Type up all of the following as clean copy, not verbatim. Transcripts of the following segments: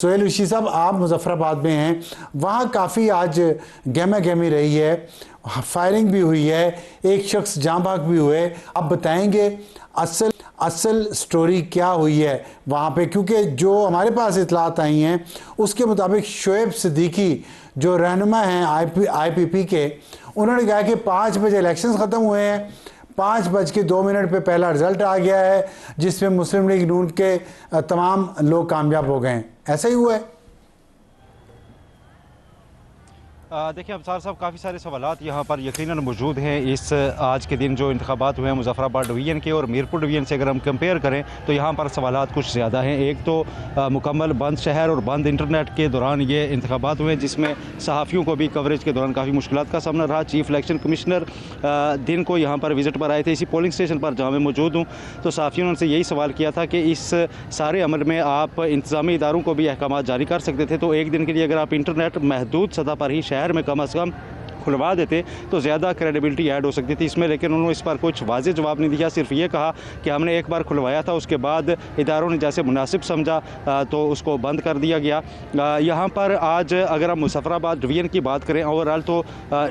सोहेल ऋषि साहब, आप मुजफ्फराबाद में हैं, वहाँ काफ़ी आज गहमा गहमी रही है, फायरिंग भी हुई है, एक शख्स जाँ भाग भी हुए। आप बताएंगे असल स्टोरी क्या हुई है वहाँ पे, क्योंकि जो हमारे पास इतलात आई हैं उसके मुताबिक शोएब सिद्दीकी जो रहनुमा हैं IPP के, उन्होंने कहा कि 5 बजे इलेक्शंस ख़त्म हुए हैं, 5:02 पे पहला रिजल्ट आ गया है जिसमें मुस्लिम लीग नून के तमाम लोग कामयाब हो गए हैं। ऐसा ही हुआ है? देखिए अब्सार साहब, काफ़ी सारे सवालात यहाँ पर यकीनन मौजूद हैं। इस आज के दिन जो इंतखाबात हुए हैं मुजफ्फराबाद डिवीज़न के और मीरपुर डिवीज़न से अगर हम कंपेयर करें तो यहाँ पर सवालात कुछ ज़्यादा हैं। एक तो मुकम्मल बंद शहर और बंद इंटरनेट के दौरान ये इंतखाबात हुए, जिसमें सहाफ़ियों को भी कवरेज के दौरान काफ़ी मुश्किलात का सामना रहा। चीफ इलेक्शन कमिश्नर दिन को यहाँ पर विज़िट पर आए थे, इसी पोलिंग स्टेशन पर जहाँ मैं मौजूद हूँ, तो सहाफ़ियों ने उनसे यही सवाल किया था कि इस सारे अमल में आप इंतज़ामी इदारों को भी अहकाम जारी कर सकते थे, तो एक दिन के लिए अगर आप इंटरनेट महदूद सतह पर ही शहर में कम अज़ कम खुलवा देते तो ज़्यादा क्रेडिबिलिटी ऐड हो सकती थी इसमें। लेकिन उन्होंने इस पर कुछ वाज़ेह जवाब नहीं दिया, सिर्फ ये कहा कि हमने एक बार खुलवाया था, उसके बाद इदारों ने जैसे मुनासिब समझा तो उसको बंद कर दिया गया। यहाँ पर आज अगर हम मुजफ्फराबाद डिवीज़न की बात करें ओवरऑल, तो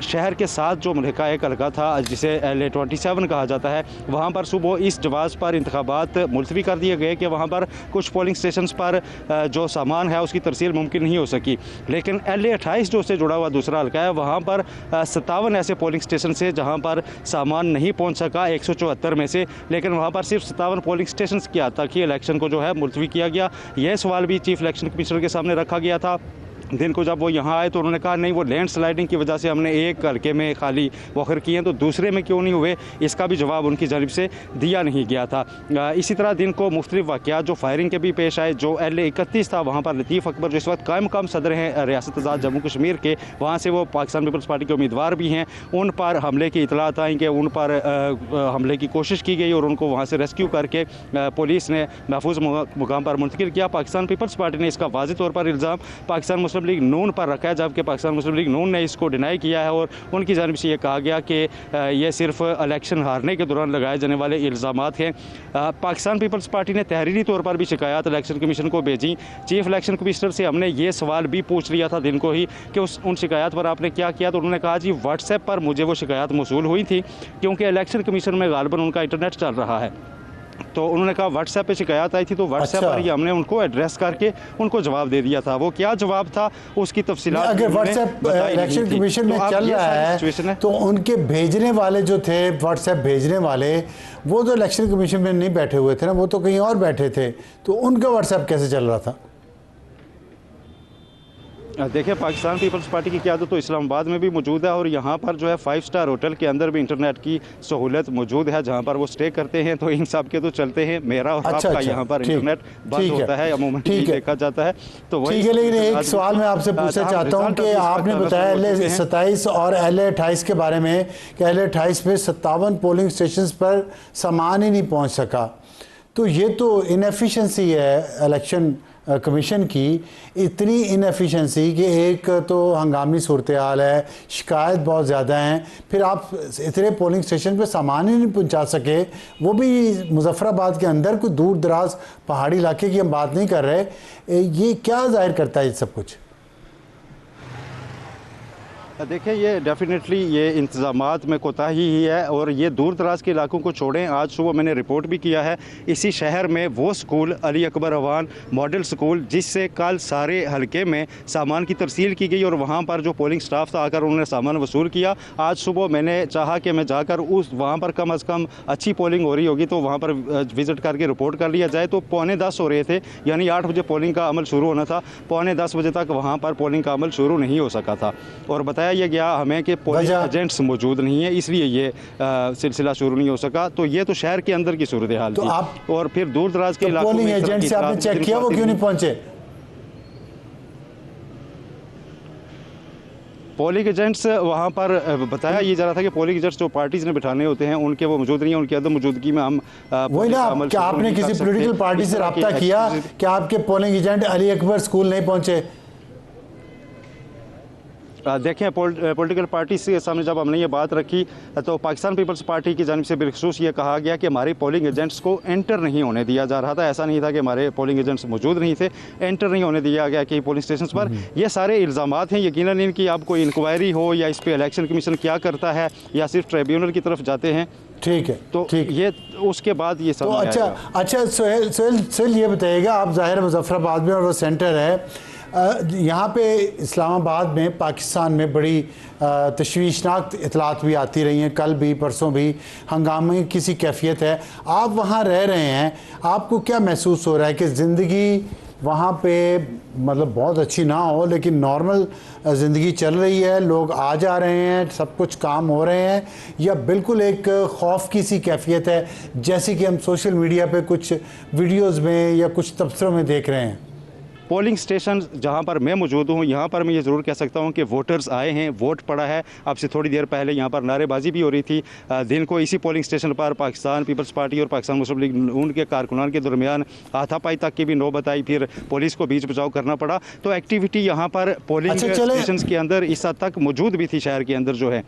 शहर के साथ जो मुल्का एक हल्का था जिसे LA-27 कहा जाता है, वहाँ पर सुबह इस जवाज़ पर इंतखाबात मुलतवी कर दिए गए कि वहाँ पर कुछ पोलिंग स्टेशन पर जो सामान है उसकी तरसील मुमकिन नहीं हो सकी। लेकिन LA-28 जो उससे जुड़ा हुआ दूसरा हल्का है, वहाँ पर 57 ऐसे पोलिंग स्टेशन से जहां पर सामान नहीं पहुंच सका 174 में से, लेकिन वहां पर सिर्फ 57 पोलिंग स्टेशन की हद तक ही इलेक्शन को जो है मुलतवी किया गया। यह सवाल भी चीफ इलेक्शन कमिश्नर के सामने रखा गया था। दिन को जब वो यहाँ आए तो उन्होंने कहा नहीं, वो लैंड स्लाइडिंग की वजह से हमने एक हल्के में खाली वखर किए हैं, तो दूसरे में क्यों नहीं हुए, इसका भी जवाब उनकी जानिब से दिया नहीं गया था। इसी तरह दिन को मुख्तलिफ वाक़यात जो फायरिंग के भी पेश आए। जो LA-31 था, वहाँ पर लतीफ़ अकबर जो इस वक्त कायम मकाम सदर हैं रियासत आज़ाद जम्मू कश्मीर के, वहाँ से वो पाकिस्तान पीपल्स पार्टी के उम्मीदवार भी हैं, उन पर हमले की इतलात आई कि उन पर हमले की कोशिश की गई और उनको वहाँ से रेस्क्यू करके पुलिस ने महफूज मुकाम पर मुंतकिल किया। पाकिस्तान पीपल्स पार्टी ने इसका वाज़ेह तौर पर इल्ज़ाम पाकिस्तान मुस्लिम लीग नून पर रखा है, जबकि पाकिस्तान मुस्लिम लीग नून ने इसको डिनाई किया है और उनकी जानिब से ये कहा गया कि ये सिर्फ इलेक्शन हारने के दौरान लगाए जाने वाले इल्ज़ामात हैं। पाकिस्तान पीपल्स पार्टी ने तहरीरी तौर पर भी शिकायत इलेक्शन कमीशन को भेजी। चीफ इलेक्शन कमिश्नर से हमने ये सवाल भी पूछ लिया था दिन को ही कि उन शिकायत पर आपने क्या किया, तो उन्होंने कहा जी व्हाट्सएप पर मुझे वो शिकायत मौसूल हुई थी, क्योंकि इलेक्शन कमीशन में गालिबन उनका इंटरनेट चल रहा है, तो उन्होंने कहा व्हाट्सएप पे शिकायत आई थी, तो व्हाट्सएप पर ही हमने उनको एड्रेस करके उनको जवाब दे दिया था। वो क्या जवाब था उसकी तफसीलात अगर व्हाट्सएप इलेक्शन कमीशन में चल रहा है तो उनके भेजने वाले जो थे, व्हाट्सएप भेजने वाले, वो तो इलेक्शन कमीशन में नहीं बैठे हुए थे ना, वो तो कहीं और बैठे थे, तो उनका व्हाट्सएप कैसे चल रहा था? देखिए पाकिस्तान पीपल्स पार्टी की क़यादत तो इस्लामाबाद में भी मौजूद है और यहाँ पर जो है 5 स्टार होटल के अंदर भी इंटरनेट की सहूलत मौजूद है जहाँ पर वो स्टे करते हैं, तो इन सब के तो चलते हैं। मेरा और आपका यहाँ पर इंटरनेट बंद होता है, अमूमन देखा जाता है। तो ठीक है, लेकिन एक सवाल मैं आपसे पूछना चाहता हूँ कि आपने बताया LA-27 और LA-28 के बारे में कि LA-28 में 57 पोलिंग स्टेशन पर सामान ही नहीं पहुँच सका, तो ये तो इनएफिशिएंसी है इलेक्शन कमीशन की, इतनी इनएफिशिएंसी कि एक तो हंगामी सूरत हाल है, शिकायत बहुत ज़्यादा हैं, फिर आप इतने पोलिंग स्टेशन पे सामान ही नहीं पहुंचा सके, वो भी मुजफ्फराबाद के अंदर, कोई दूर दराज पहाड़ी इलाके की हम बात नहीं कर रहे। ये क्या जाहिर करता है ये सब कुछ? देखिए ये डेफिनेटली ये इंतज़ामात में कोताही ही है और ये दूर दराज के इलाकों को छोड़ें। आज सुबह मैंने रिपोर्ट भी किया है, इसी शहर में वो school Ali Akbar Awan model school जिससे कल सारे हलके में सामान की तरसील की गई और वहाँ पर जो पोलिंग स्टाफ था आकर उन्होंने सामान वसूल किया। आज सुबह मैंने चाहा कि मैं जाकर वहाँ पर कम अज़ कम अच्छी पोलिंग हो रही होगी तो वहाँ पर विज़िट करके रिपोर्ट कर लिया जाए, तो 9:45 हो रहे थे, यानी 8 बजे पोलिंग का अमल शुरू होना था, 9:45 बजे तक वहाँ पर पोलिंग का अमल शुरू नहीं हो सका था और बताया यह गया हमें कि पोलिंग एजेंट्स मौजूद नहीं है, इसलिए ये सिलसिला शुरू नहीं हो सका। तो ये तो शहर के अंदर की सूरत हाल थी। आप और फिर दूर दराज के इलाकों में एजेंट से आपने चेक किया वो क्यों नहीं पहुंचे? पोलिंग एजेंट्स वहाँ पर बताया ये जा रहा था कि पोलिंग एजेंट्स जो पार्टीज ने बिठाने होते हैं उनके वो मौजूद नहीं है, उनकी अदम मौजूदगी में हम वही ना, क्या आपने किसी पॉलिटिकल पार्टी से रब्ता किया कि आपके polling agent Ali Akbar school नहीं पहुंचे? देखें पॉलिटिकल पार्टी के सामने जब हमने ये बात रखी तो पाकिस्तान पीपल्स पार्टी की जानिब से बिलखसूस ये कहा गया कि हमारे पोलिंग एजेंट्स को एंटर नहीं होने दिया जा रहा था। ऐसा नहीं था कि हमारे पोलिंग एजेंट्स मौजूद नहीं थे, एंटर नहीं होने दिया गया कि पोलिंग स्टेशन पर। ये सारे इल्ज़ामात हैं, यकीनन इनकी अब कोई इंक्वायरी हो या इस पर इलेक्शन कमीशन क्या करता है या सिर्फ ट्रिब्यूनल की तरफ जाते हैं। ठीक है, तो ठीक। ये उसके बाद ये सब तो अच्छा सोहेल ये बताइएगा, आप ज़ाहिर मुजफ्फराबाद में और वो सेंटर है यहाँ पे इस्लामाबाद में पाकिस्तान में बड़ी तशवीशनाक इतलात भी आती रही हैं, कल भी परसों भी हंगामे की सी कैफियत है। आप वहाँ रह रहे हैं, आपको क्या महसूस हो रहा है कि ज़िंदगी वहाँ पे मतलब बहुत अच्छी ना हो लेकिन नॉर्मल ज़िंदगी चल रही है, लोग आ जा रहे हैं, सब कुछ काम हो रहे हैं, या बिल्कुल एक खौफ की सी कैफियत है जैसे कि हम सोशल मीडिया पे कुछ वीडियोज़ में या कुछ तबसरों में देख रहे हैं? पोलिंग स्टेशन जहां पर मैं मौजूद हूं, यहां पर मैं ये ज़रूर कह सकता हूं कि वोटर्स आए हैं, वोट पड़ा है। अब से थोड़ी देर पहले यहां पर नारेबाजी भी हो रही थी। दिन को इसी पोलिंग स्टेशन पर पाकिस्तान पीपल्स पार्टी और पाकिस्तान मुस्लिम लीग नून के कारकुनान के दरमियान हाथापाई तक की भी नौबत आई, फिर पुलिस को बीच बचाव करना पड़ा। तो एक्टिविटी यहाँ पर पोलिंग स्टेशन के अंदर इस हद तक मौजूद भी थी शहर के अंदर जो है।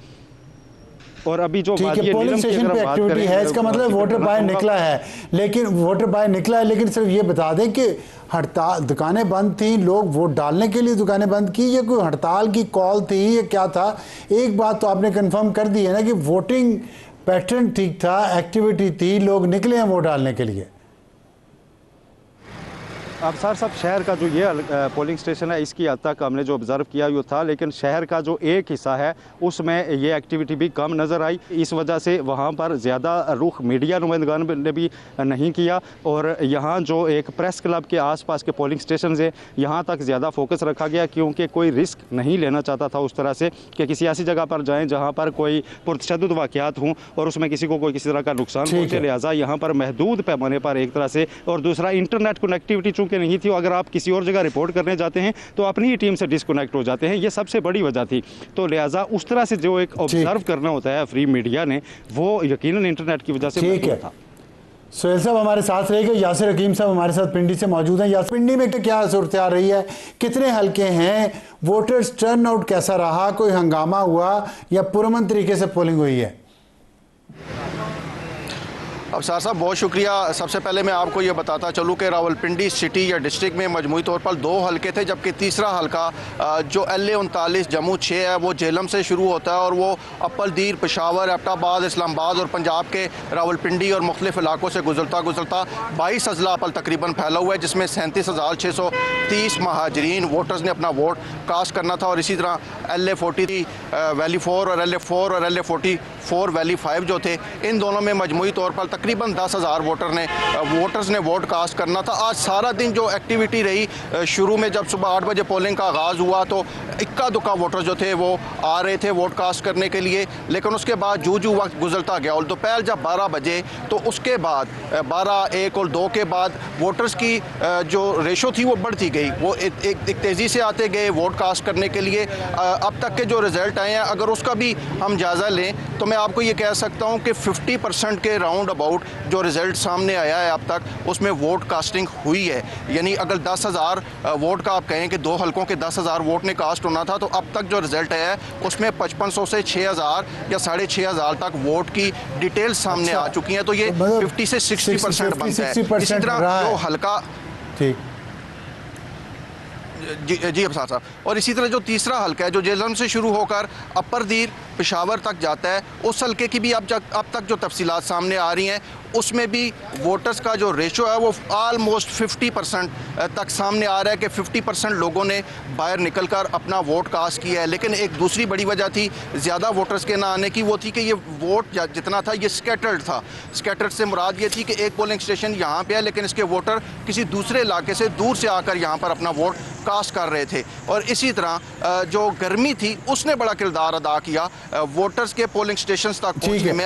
और अभी जो पोलिंग स्टेशन पे एक्टिविटी है, इसका मतलब वोटर बाहर निकला है, लेकिन सिर्फ ये बता दें कि हड़ताल, दुकानें बंद थी, लोग वोट डालने के लिए दुकानें बंद की, ये कोई हड़ताल की कॉल थी, ये क्या था? एक बात तो आपने कंफर्म कर दी है ना कि वोटिंग पैटर्न ठीक था, एक्टिविटी थी, लोग निकले हैं वोट डालने के लिए। अब सर सब शहर का जो ये पोलिंग स्टेशन है इसकी हद तक हमने जो ऑब्ज़र्व किया वो था, लेकिन शहर का जो एक हिस्सा है उसमें ये एक्टिविटी भी कम नज़र आई। इस वजह से वहाँ पर ज़्यादा रुख मीडिया नुमाइंदगान ने भी नहीं किया, और यहाँ जो एक प्रेस क्लब के आसपास के पोलिंग स्टेशन है यहाँ तक ज़्यादा फोकस रखा गया, क्योंकि कोई रिस्क नहीं लेना चाहता था उस तरह से कि किसी ऐसी जगह पर जाएँ जहाँ पर कोई पुरतशद्दुद वाक़यात हों और उसमें किसी को कोई किसी तरह का नुकसान पहुँचे। लिहाजा यहाँ पर महदूद पैमाने पर एक तरह से, और दूसरा इंटरनेट कनेक्टिविटी के नहीं थी, अगर आप किसी और जगह रिपोर्ट करने जाते हैं तो अपनी ही टीम से डिस्कनेक्ट हो जाते हैं, ये सबसे बड़ी वजह थी। तो लिहाजा उस तरह से जो एक ऑब्जर्व करना होता है फ्री मीडिया ने, वो यकीनन इंटरनेट की वजह से ठीक है। सोहेल साहब हमारे साथ रहेंगे, यासिर हकीम साहब हमारे साथ पिंडी से मौजूद हैं। यासिर, पिंडी में क्या सूरत आ रही है, कितने हल्के हैं, वोटर्स टर्न आउट कैसा रहा, कोई हंगामा हुआ या पुरअमन तरीके से पोलिंग हुई है? अब साहब बहुत शुक्रिया। सबसे पहले मैं आपको ये बताता चलूँ कि रावलपिंडी सिटी या डिस्ट्रिक्ट में मजमूई तौर पर 2 हलके थे, जबकि तीसरा हलका जो LA39 जम्मू 6 है वो जेलम से शुरू होता है और वो अपलदीर, पेशावर, एबटाबाद, इस्लामाबाद और पंजाब के रावलपिंडी और मुख्तलिफ इलाकों से गुजरता 22 अजला अपल तकरीबन फैला हुआ है, जिसमें 37,630 महाजरीन वोटर्स ने अपना वोट कास्ट करना था। और इसी तरह LA40 वैली 4 और LA4 और LA44 वैली 5 जो थे, इन दोनों में मजमूई तौर पर तकरीबन 10,000 वोटर्स ने वोट कास्ट करना था। आज सारा दिन जो एक्टिविटी रही, शुरू में जब सुबह 8 बजे पोलिंग का आगाज़ हुआ तो इक्का दुक्का वोटर जो थे वो आ रहे थे वोट कास्ट करने के लिए, लेकिन उसके बाद जूझू वक्त गुजरता गया और दोपहर जब 12 बजे तो उसके बाद 12, 1 और 2 के बाद वोटर्स की जो रेशो थी वो बढ़ती गई, वो एक तेज़ी से आते गए वोट कास्ट करने के लिए। अब तक के जो रिज़ल्ट आए हैं, अगर उसका भी हम जायज़ा लें तो मैं आपको ये कह सकता हूँ कि 50% के राउंड अबाउट जो रिज़ल्ट सामने आया है अब तक, उसमें वोट कास्टिंग हुई है। यानी अगर 10,000 वोट का आप कहें कि 2 हलकों के 10,000 वोट ने कास्ट होना था, तो अब तक जो रिज़ल्ट आया है उसमें 5500 से 6,000 या 6,500 तक वोट की डिटेल सामने आ चुकी हैं। तो ये 50 से 60% बनता है। इसी तरह जो हलका ठीक जी अब साहब, और इसी तरह जो तीसरा हल्का है जो जेलम से शुरू होकर अपरदीर, पेशावर तक जाता है, उस हल्के की भी अब तक जो तफसीलात सामने आ रही हैं, उसमें भी वोटर्स का जो रेशो है वो आलमोस्ट 50% तक सामने आ रहा है कि 50% लोगों ने बाहर निकलकर अपना वोट कास्ट किया है। लेकिन एक दूसरी बड़ी वजह थी ज़्यादा वोटर्स के ना आने की, वो थी कि ये वोट जितना था ये स्कैटर्ड था। स्कैटर्ड से मुराद ये थी कि एक पोलिंग स्टेशन यहाँ पे है लेकिन इसके वोटर किसी दूसरे इलाके से दूर से आकर यहाँ पर अपना वोट कास्ट कर रहे थे। और इसी तरह जो गर्मी थी उसने बड़ा किरदार अदा किया वोटर्स के पोलिंग स्टेशन तक पहुँचने में।